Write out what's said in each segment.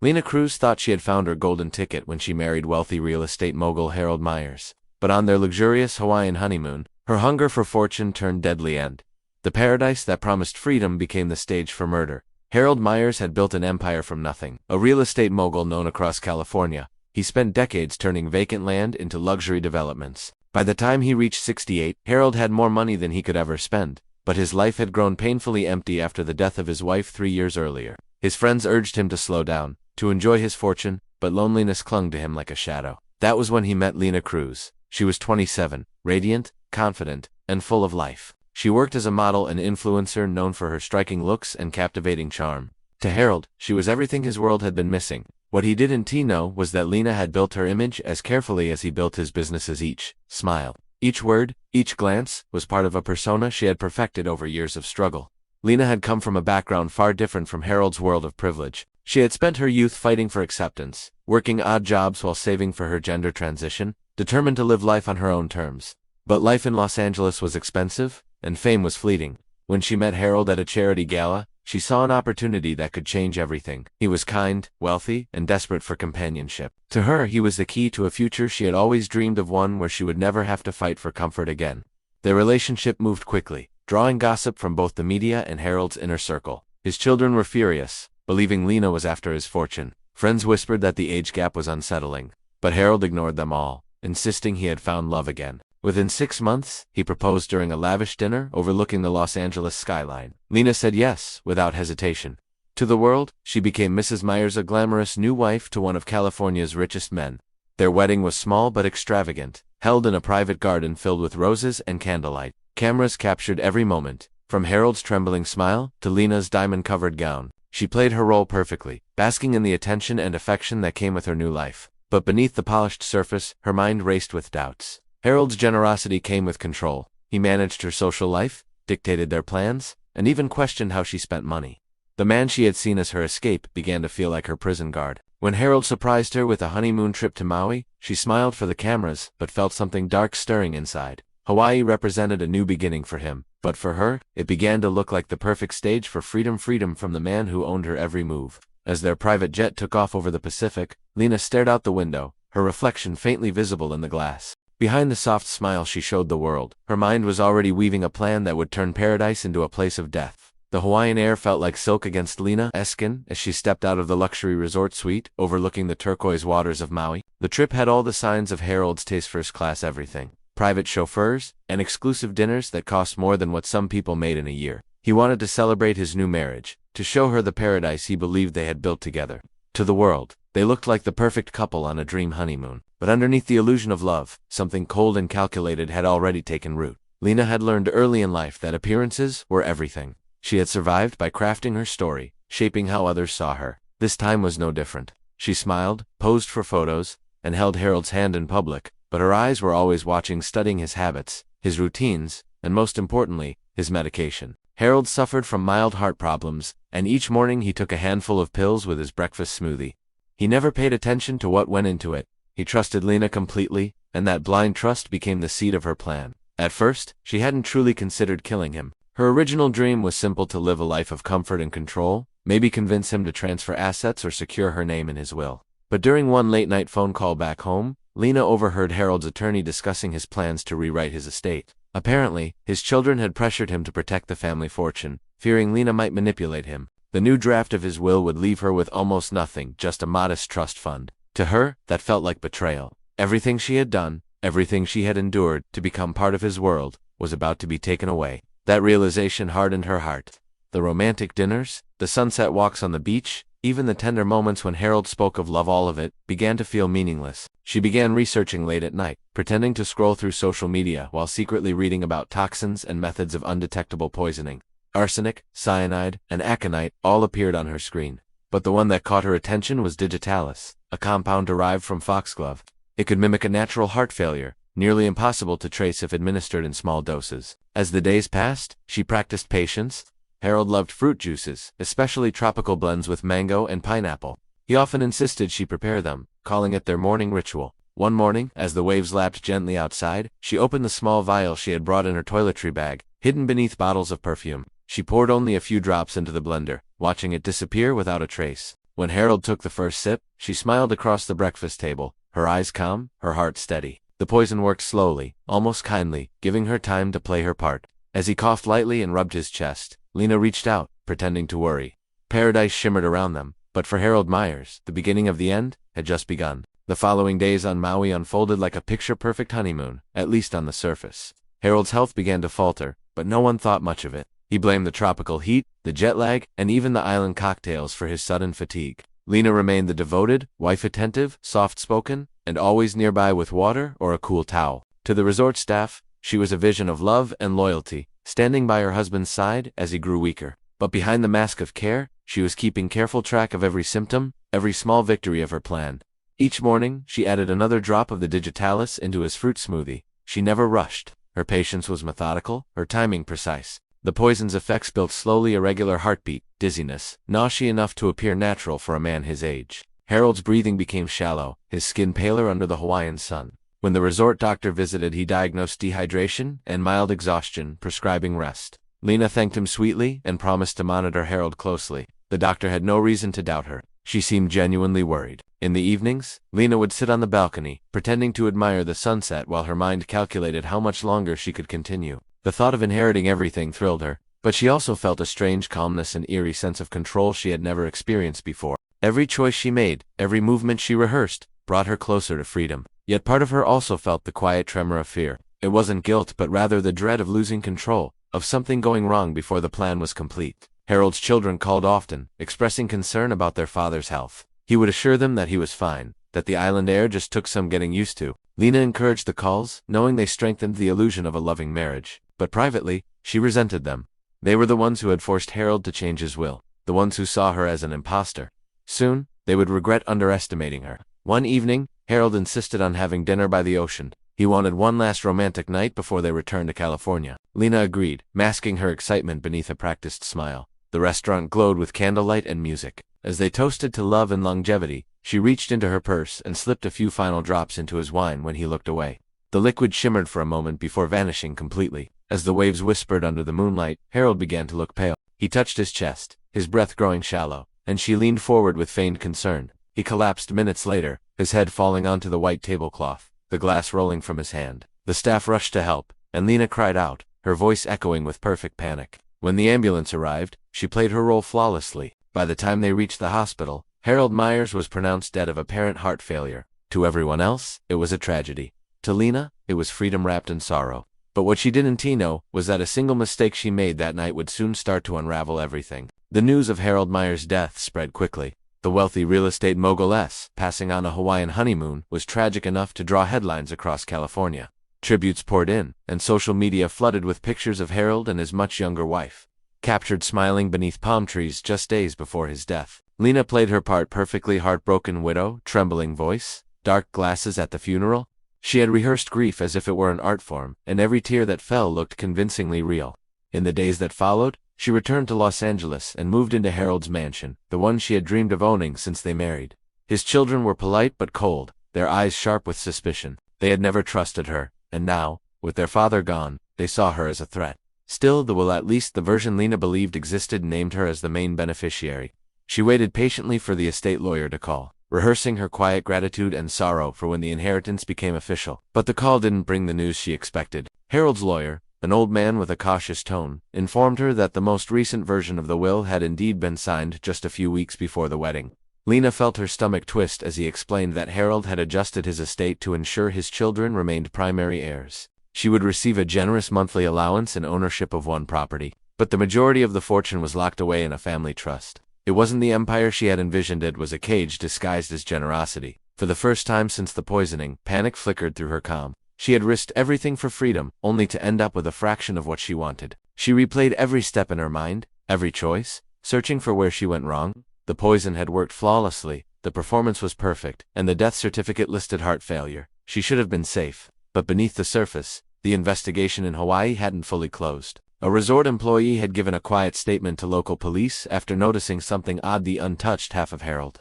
Lena Cruz thought she had found her golden ticket when she married wealthy real estate mogul Harold Meyers. But on their luxurious Hawaiian honeymoon, her hunger for fortune turned deadly end. The paradise that promised freedom became the stage for murder. Harold Meyers had built an empire from nothing, a real estate mogul known across California. He spent decades turning vacant land into luxury developments. By the time he reached 68, Harold had more money than he could ever spend. But his life had grown painfully empty after the death of his wife 3 years earlier. His friends urged him to slow down, to enjoy his fortune, but loneliness clung to him like a shadow. That was when he met Lena Cruz. She was 27, radiant, confident, and full of life. She worked as a model and influencer known for her striking looks and captivating charm. To Harold, she was everything his world had been missing. What he didn't know was that Lena had built her image as carefully as he built his businesses. Each smile, each word, each glance was part of a persona she had perfected over years of struggle. Lena had come from a background far different from Harold's world of privilege. She had spent her youth fighting for acceptance, working odd jobs while saving for her gender transition, determined to live life on her own terms. But life in Los Angeles was expensive, and fame was fleeting. When she met Harold at a charity gala, she saw an opportunity that could change everything. He was kind, wealthy, and desperate for companionship. To her, he was the key to a future she had always dreamed of, one where she would never have to fight for comfort again. Their relationship moved quickly, drawing gossip from both the media and Harold's inner circle. His children were furious, believing Lena was after his fortune. Friends whispered that the age gap was unsettling. But Harold ignored them all, insisting he had found love again. Within 6 months, he proposed during a lavish dinner overlooking the Los Angeles skyline. Lena said yes, without hesitation. To the world, she became Mrs. Meyers, a glamorous new wife to one of California's richest men. Their wedding was small but extravagant, held in a private garden filled with roses and candlelight. Cameras captured every moment, from Harold's trembling smile to Lena's diamond-covered gown. She played her role perfectly, basking in the attention and affection that came with her new life. But beneath the polished surface, her mind raced with doubts. Harold's generosity came with control. He managed her social life, dictated their plans, and even questioned how she spent money. The man she had seen as her escape began to feel like her prison guard. When Harold surprised her with a honeymoon trip to Maui, she smiled for the cameras but felt something dark stirring inside. Hawaii represented a new beginning for him, but for her, it began to look like the perfect stage for freedom from the man who owned her every move. As their private jet took off over the Pacific, Lena stared out the window, her reflection faintly visible in the glass. Behind the soft smile she showed the world, her mind was already weaving a plan that would turn paradise into a place of death. The Hawaiian air felt like silk against Lena's skin as she stepped out of the luxury resort suite overlooking the turquoise waters of Maui. The trip had all the signs of Harold's taste: first-class everything. Private chauffeurs, and exclusive dinners that cost more than what some people made in a year. He wanted to celebrate his new marriage, to show her the paradise he believed they had built together. To the world, they looked like the perfect couple on a dream honeymoon. But underneath the illusion of love, something cold and calculated had already taken root. Lena had learned early in life that appearances were everything. She had survived by crafting her story, shaping how others saw her. This time was no different. She smiled, posed for photos, and held Harold's hand in public, but her eyes were always watching, studying his habits, his routines, and most importantly, his medication. Harold suffered from mild heart problems, and each morning he took a handful of pills with his breakfast smoothie. He never paid attention to what went into it. He trusted Lena completely, and that blind trust became the seed of her plan. At first, she hadn't truly considered killing him. Her original dream was simple: to live a life of comfort and control, maybe convince him to transfer assets or secure her name in his will. But during one late-night phone call back home, Lena overheard Harold's attorney discussing his plans to rewrite his estate. Apparently, his children had pressured him to protect the family fortune, fearing Lena might manipulate him. The new draft of his will would leave her with almost nothing, just a modest trust fund. To her, that felt like betrayal. Everything she had done, everything she had endured to become part of his world, was about to be taken away. That realization hardened her heart. The romantic dinners, the sunset walks on the beach, even the tender moments when Harold spoke of love, all of it began to feel meaningless. She began researching late at night, pretending to scroll through social media while secretly reading about toxins and methods of undetectable poisoning. Arsenic, cyanide, and aconite all appeared on her screen. But the one that caught her attention was digitalis, a compound derived from foxglove. It could mimic a natural heart failure, nearly impossible to trace if administered in small doses. As the days passed, she practiced patience. Harold loved fruit juices, especially tropical blends with mango and pineapple. He often insisted she prepare them, calling it their morning ritual. One morning, as the waves lapped gently outside, she opened the small vial she had brought in her toiletry bag, hidden beneath bottles of perfume. She poured only a few drops into the blender, watching it disappear without a trace. When Harold took the first sip, she smiled across the breakfast table, her eyes calm, her heart steady. The poison worked slowly, almost kindly, giving her time to play her part. As he coughed lightly and rubbed his chest, Lena reached out, pretending to worry. Paradise shimmered around them, but for Harold Meyers, the beginning of the end had just begun. The following days on Maui unfolded like a picture-perfect honeymoon, at least on the surface. Harold's health began to falter, but no one thought much of it. He blamed the tropical heat, the jet lag, and even the island cocktails for his sudden fatigue. Lena remained the devoted, wife-attentive, soft-spoken, and always nearby with water or a cool towel. To the resort staff, she was a vision of love and loyalty, standing by her husband's side as he grew weaker. But behind the mask of care, she was keeping careful track of every symptom, every small victory of her plan. Each morning, she added another drop of the digitalis into his fruit smoothie. She never rushed. Her patience was methodical, her timing precise. The poison's effects built slowly: irregular heartbeat, dizziness, nausea enough to appear natural for a man his age. Harold's breathing became shallow, his skin paler under the Hawaiian sun. When the resort doctor visited, he diagnosed dehydration and mild exhaustion, prescribing rest. Lena thanked him sweetly and promised to monitor Harold closely. The doctor had no reason to doubt her. She seemed genuinely worried. In the evenings, Lena would sit on the balcony, pretending to admire the sunset while her mind calculated how much longer she could continue. The thought of inheriting everything thrilled her, but she also felt a strange calmness and eerie sense of control she had never experienced before. Every choice she made, every movement she rehearsed, brought her closer to freedom. Yet part of her also felt the quiet tremor of fear. It wasn't guilt, but rather the dread of losing control, of something going wrong before the plan was complete. Harold's children called often, expressing concern about their father's health. He would assure them that he was fine, that the island air just took some getting used to. Lena encouraged the calls, knowing they strengthened the illusion of a loving marriage. But privately, she resented them. They were the ones who had forced Harold to change his will, the ones who saw her as an imposter. Soon, they would regret underestimating her. One evening, Harold insisted on having dinner by the ocean. He wanted one last romantic night before they returned to California. Lena agreed, masking her excitement beneath a practiced smile. The restaurant glowed with candlelight and music. As they toasted to love and longevity, she reached into her purse and slipped a few final drops into his wine when he looked away. The liquid shimmered for a moment before vanishing completely. As the waves whispered under the moonlight, Harold began to look pale. He touched his chest, his breath growing shallow, and she leaned forward with feigned concern. He collapsed minutes later, his head falling onto the white tablecloth, the glass rolling from his hand. The staff rushed to help, and Lena cried out, her voice echoing with perfect panic. When the ambulance arrived, she played her role flawlessly. By the time they reached the hospital, Harold Meyers was pronounced dead of apparent heart failure. To everyone else, it was a tragedy. To Lena, it was freedom wrapped in sorrow. But what she didn't know was that a single mistake she made that night would soon start to unravel everything. The news of Harold Meyers' death spread quickly. The wealthy real estate mogul's passing on a Hawaiian honeymoon was tragic enough to draw headlines across California. Tributes poured in, and social media flooded with pictures of Harold and his much younger wife, captured smiling beneath palm trees just days before his death. Lena played her part perfectly: heartbroken widow, trembling voice, dark glasses at the funeral. She had rehearsed grief as if it were an art form, and every tear that fell looked convincingly real. In the days that followed, she returned to Los Angeles and moved into Harold's mansion, the one she had dreamed of owning since they married. His children were polite but cold, their eyes sharp with suspicion. They had never trusted her, and now, with their father gone, they saw her as a threat. Still, at least the version Lena believed existed named her as the main beneficiary. She waited patiently for the estate lawyer to call, rehearsing her quiet gratitude and sorrow for when the inheritance became official. But the call didn't bring the news she expected. Harold's lawyer, an old man with a cautious tone, informed her that the most recent version of the will had indeed been signed just a few weeks before the wedding. Lena felt her stomach twist as he explained that Harold had adjusted his estate to ensure his children remained primary heirs. She would receive a generous monthly allowance and ownership of one property, but the majority of the fortune was locked away in a family trust. It wasn't the empire she had envisioned, it was a cage disguised as generosity. For the first time since the poisoning, panic flickered through her calm. She had risked everything for freedom, only to end up with a fraction of what she wanted. She replayed every step in her mind, every choice, searching for where she went wrong. The poison had worked flawlessly, the performance was perfect, and the death certificate listed heart failure. She should have been safe. But beneath the surface, the investigation in Hawaii hadn't fully closed. A resort employee had given a quiet statement to local police after noticing something odd: the untouched half of Harold's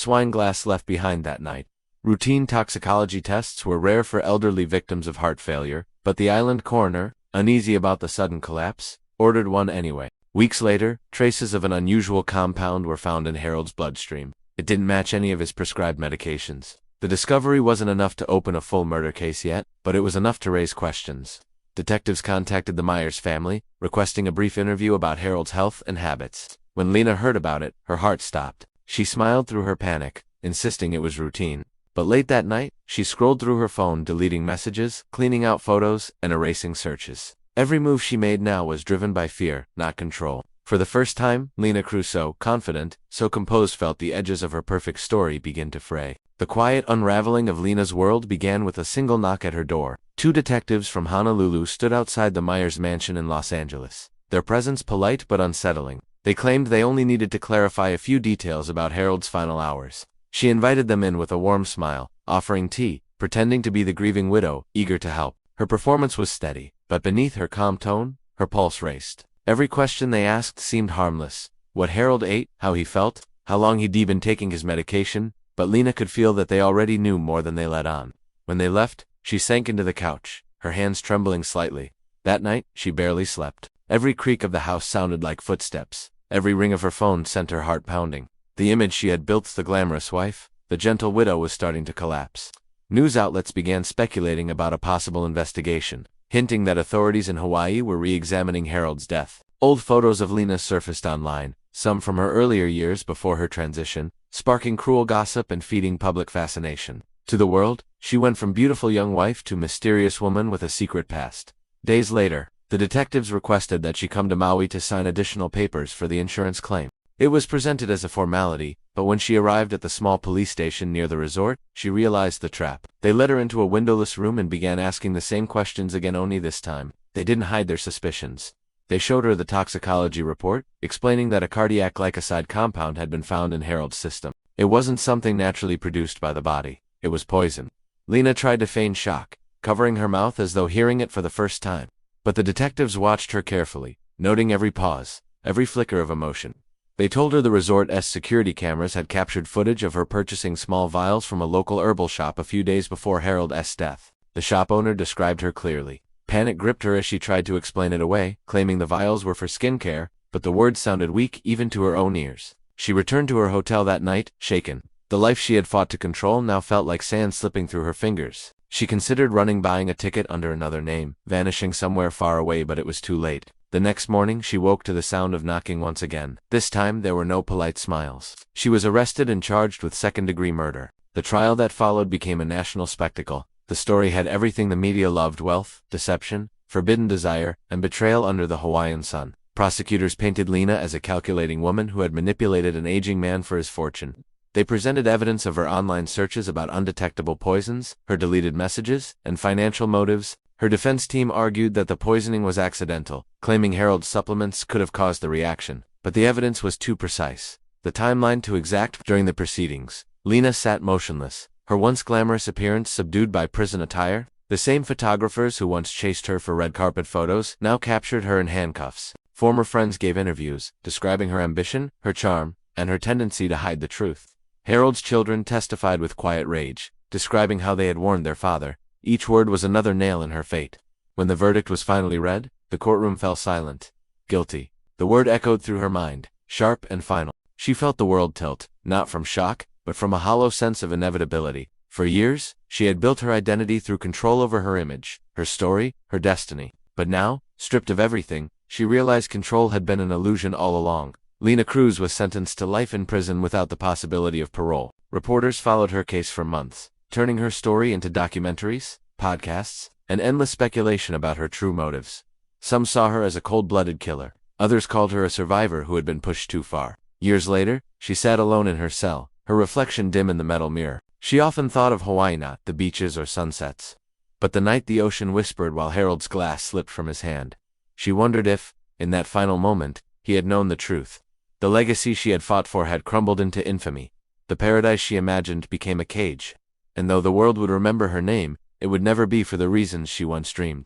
wine glass left behind that night. Routine toxicology tests were rare for elderly victims of heart failure, but the island coroner, uneasy about the sudden collapse, ordered one anyway. Weeks later, traces of an unusual compound were found in Harold's bloodstream. It didn't match any of his prescribed medications. The discovery wasn't enough to open a full murder case yet, but it was enough to raise questions. Detectives contacted the Meyers family, requesting a brief interview about Harold's health and habits. When Lena heard about it, her heart stopped. She smiled through her panic, insisting it was routine. But late that night, she scrolled through her phone, deleting messages, cleaning out photos, and erasing searches. Every move she made now was driven by fear, not control. For the first time, Lena Cruz, so confident, so composed, felt the edges of her perfect story begin to fray. The quiet unraveling of Lena's world began with a single knock at her door. Two detectives from Honolulu stood outside the Meyers mansion in Los Angeles. Their presence polite but unsettling. They claimed they only needed to clarify a few details about Harold's final hours. She invited them in with a warm smile, offering tea, pretending to be the grieving widow, eager to help. Her performance was steady, but beneath her calm tone, her pulse raced. Every question they asked seemed harmless. What Harold ate, how he felt, how long he'd been taking his medication, but Lena could feel that they already knew more than they let on. When they left, she sank into the couch, her hands trembling slightly. That night, she barely slept. Every creak of the house sounded like footsteps. Every ring of her phone sent her heart pounding. The image she had built, the glamorous wife, the gentle widow, was starting to collapse. News outlets began speculating about a possible investigation, hinting that authorities in Hawaii were re-examining Harold's death. Old photos of Lena surfaced online, some from her earlier years before her transition, sparking cruel gossip and feeding public fascination. To the world, she went from beautiful young wife to mysterious woman with a secret past. Days later, the detectives requested that she come to Maui to sign additional papers for the insurance claim. It was presented as a formality, but when she arrived at the small police station near the resort, she realized the trap. They led her into a windowless room and began asking the same questions again, only this time they didn't hide their suspicions. They showed her the toxicology report, explaining that a cardiac glycoside compound had been found in Harold's system. It wasn't something naturally produced by the body. It was poison. Lena tried to feign shock, covering her mouth as though hearing it for the first time. But the detectives watched her carefully, noting every pause, every flicker of emotion. They told her the resort's security cameras had captured footage of her purchasing small vials from a local herbal shop a few days before Harold's death. The shop owner described her clearly. Panic gripped her as she tried to explain it away, claiming the vials were for skincare, but the words sounded weak even to her own ears. She returned to her hotel that night, shaken. The life she had fought to control now felt like sand slipping through her fingers. She considered buying a ticket under another name, vanishing somewhere far away, but it was too late. The next morning, she woke to the sound of knocking once again. This time, there were no polite smiles. She was arrested and charged with second-degree murder. The trial that followed became a national spectacle. The story had everything the media loved: wealth, deception, forbidden desire, and betrayal under the Hawaiian sun. Prosecutors painted Lena as a calculating woman who had manipulated an aging man for his fortune. They presented evidence of her online searches about undetectable poisons, her deleted messages, and financial motives. Her defense team argued that the poisoning was accidental, claiming Harold's supplements could have caused the reaction. But the evidence was too precise, the timeline too exact. During the proceedings, Lena sat motionless, her once glamorous appearance subdued by prison attire. The same photographers who once chased her for red carpet photos now captured her in handcuffs. Former friends gave interviews, describing her ambition, her charm, and her tendency to hide the truth. Harold's children testified with quiet rage, describing how they had warned their father. Each word was another nail in her fate. When the verdict was finally read, the courtroom fell silent. Guilty. The word echoed through her mind, sharp and final. She felt the world tilt, not from shock, but from a hollow sense of inevitability. For years, she had built her identity through control over her image, her story, her destiny. But now, stripped of everything, she realized control had been an illusion all along. Lena Cruz was sentenced to life in prison without the possibility of parole. Reporters followed her case for months, turning her story into documentaries, podcasts, and endless speculation about her true motives. Some saw her as a cold-blooded killer. Others called her a survivor who had been pushed too far. Years later, she sat alone in her cell, her reflection dim in the metal mirror. She often thought of Hawaii, not the beaches or sunsets, but the night the ocean whispered while Harold's glass slipped from his hand. She wondered if, in that final moment, he had known the truth. The legacy she had fought for had crumbled into infamy. The paradise she imagined became a cage. And though the world would remember her name, it would never be for the reasons she once dreamed.